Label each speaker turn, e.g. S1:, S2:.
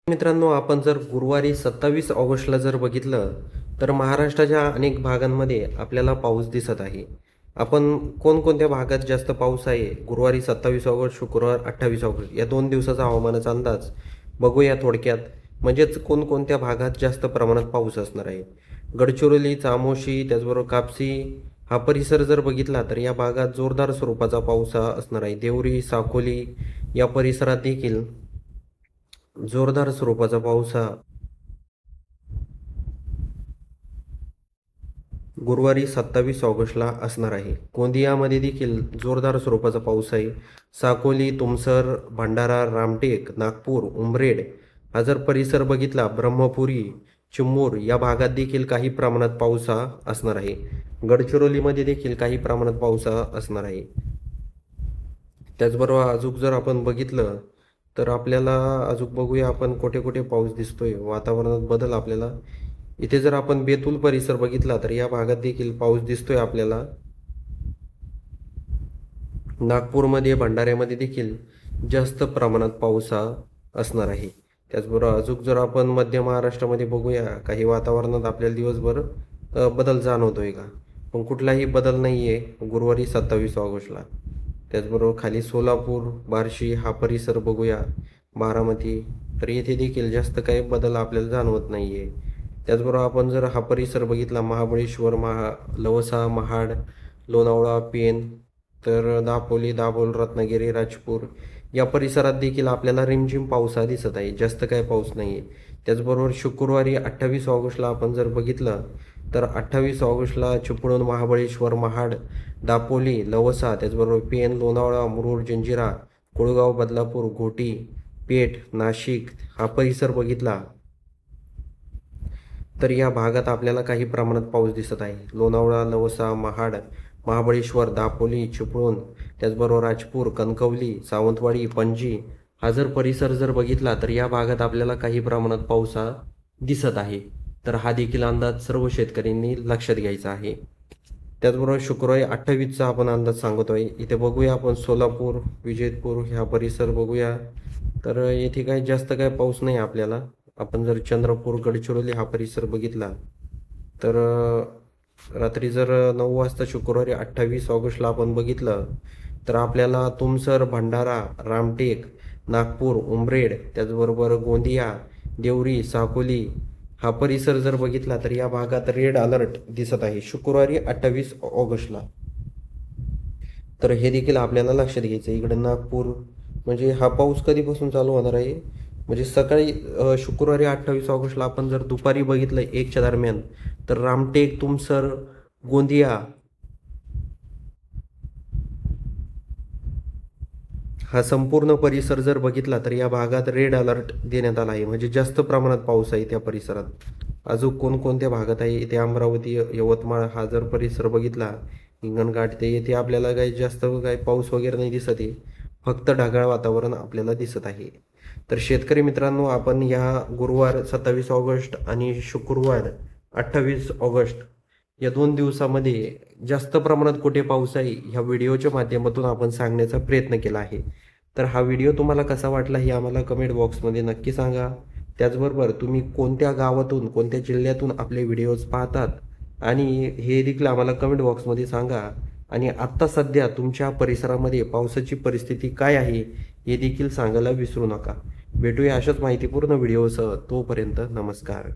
S1: मित्रांनो, आपण जर गुरुवारी 27 ऑगस्टला जर बघितलं तर महाराष्ट्राच्या अनेक भागांमध्ये आपल्याला पाऊस दिसत आहे. आपण कोणकोणत्या भागात जास्त पाऊस आहे, गुरुवारी 27 ऑगस्ट, शुक्रवार 28 ऑगस्ट या 2 दिवसाचा हवामानाचा अंदाज बघूया थोडक्यात. म्हणजेच कोणकोणत्या भागात जास्त प्रमाणात पाऊस असणार आहे. गडचिरोली, चामोशी, त्याचबरोबर कापसी हा परिसर जर बघितला तर या भागात जोरदार स्वरूपाचा पाऊस हा असणार आहे. देवरी, साकोली या परिसरात देखील जोरदार स्वरूपाचा पाऊस हा गुरुवारी 27 ऑगस्टला असणार आहे. गोंदियामध्ये देखील जोरदार स्वरूपाचा पाऊस आहे. साकोली, तुमसर, भंडारा, रामटेक, नागपूर, उमरेड हा जर परिसर बघितला, ब्रह्मपुरी, चिमूर या भागात देखील काही प्रमाणात पाऊस हा असणार आहे. गडचिरोलीमध्ये देखील काही प्रमाणात पाऊस हा असणार आहे. त्याचबरोबर अजून जर आपण बघितलं तर आपल्याला अजून बघूया आपण कुठे कुठे पाऊस दिसतोय, वातावरणात बदल आपल्याला. इथे जर आपण बेतूल परिसर बघितला तर या भागात देखील पाऊस दिसतोय आपल्याला. नागपूरमध्ये, भंडाऱ्यामध्ये देखील जास्त प्रमाणात पाऊस हा असणार आहे. त्याचबरोबर अजून जर आपण मध्य महाराष्ट्रामध्ये बघूया, काही वातावरणात आपल्याला दिवसभर बदल जाणवतोय का, पण कुठलाही बदल नाही आहे गुरुवारी 27 ऑगस्टला. त्याचबरोबर खाली सोलापूर, बार्शी हा परिसर बघूया, बारामती, तर येथे देखील जास्त काही बदल आपल्याला जाणवत नाही आहे. त्याचबरोबर आपण जर हा परिसर बघितला, महाबळेश्वर, लवसा, महाड, लोणावळा, पेन, तर दापोली, दाभोळ, रत्नागिरी, राजपूर या परिसरात देखील आपल्याला रिमझिम पाऊस हा दिसत आहे, जास्त काही पाऊस नाही आहे. त्याचबरोबर शुक्रवारी 28 ऑगस्टला आपण जर बघितलं तर 28 ऑगस्टला चिपळूण, महाबळेश्वर, महाड, दापोली, लवसा, त्याचबरोबर पेन, लोणावळा, मुरुड, जंजिरा, कोळगाव, बदलापूर, घोटी, पेठ, नाशिक हा परिसर बघितला तर या भागात आपल्याला काही प्रमाणात पाऊस दिसत आहे. लोणावळा, लवसा, महाड, महाबळेश्वर, दापोली, चिपळूण, त्याचबरोबर राजपूर, कणकवली, सावंतवाडी, पणजी हा जर परिसर जर बघितला तर या भागात आपल्याला काही प्रमाणात पाऊस हा दिसत आहे. तर हा देखील अंदाज सर्व शेतकऱ्यांनी लक्षात घ्यायचा आहे. त्याचबरोबर शुक्रवारी 28चा आपण अंदाज सांगतोय. इथे बघूया आपण सोलापूर, विजयपूर ह्या परिसर बघूया, तर येथे काही जास्त काही पाऊस नाही आपल्याला. आपण जर चंद्रपूर, गडचिरोली हा परिसर बघितला तर रात्री जर 9 वाजता शुक्रवारी 28 ऑगस्टला आपण बघितलं तर आपल्याला तुमसर, भंडारा, रामटेक, नागपूर, उमरेड, त्याचबरोबर गोंदिया, देवरी, साकोली हा परिसर जर बघितला तर या भागात रेड अलर्ट दिसत आहे शुक्रवारी 28 ऑगस्टला. तर हे देखील आपल्याला लक्षात घ्यायचं आहे. इकडे नागपूर, म्हणजे हा पाऊस कधीपासून चालू होणार आहे, म्हणजे सकाळी शुक्रवारी 28 ऑगस्टला आपण जर दुपारी बघितलं 1च्या दरम्यान तर रामटेक, तुमसर, गोंदिया हा संपूर्ण परिसर जर बघितला तर या भागात रेड अलर्ट देण्यात आला आहे, म्हणजे जास्त प्रमाणात पाऊस आहे त्या परिसरात. अजून कोणकोणत्या भागात आहे, इथे अमरावती, यवतमाळ हा जर परिसर बघितला, हिंगणघाट, ते येथे आपल्याला काही जास्त काही पाऊस वगैरे नाही दिसत आहे, फक्त ढगाळ वातावरण आपल्याला दिसत आहे. तर शेतकरी मित्रांनो, आपण या गुरुवार 27 ऑगस्ट आणि शुक्रवार 28 ऑगस्ट या 2 दिवसामध्ये जास्त प्रमाणात कुठे पाऊस आहे ह्या व्हिडिओच्या माध्यमातून आपण सांगण्याचा प्रयत्न केला आहे. तर हा व्हिडिओ तुम्हाला कसा वाटला हे आम्हाला कमेंट बॉक्समध्ये नक्की सांगा. त्याचबरोबर तुम्ही कोणत्या गावातून, कोणत्या जिल्ह्यातून आपले व्हिडिओज पाहतात आणि हे देखील आम्हाला कमेंट बॉक्समध्ये सांगा. आणि आत्ता सध्या तुमच्या परिसरामध्ये पावसाची परिस्थिती काय आहे हे देखील सांगायला विसरू नका. भेटूया अशाच माहितीपूर्ण व्हिडिओसह. तोपर्यंत नमस्कार.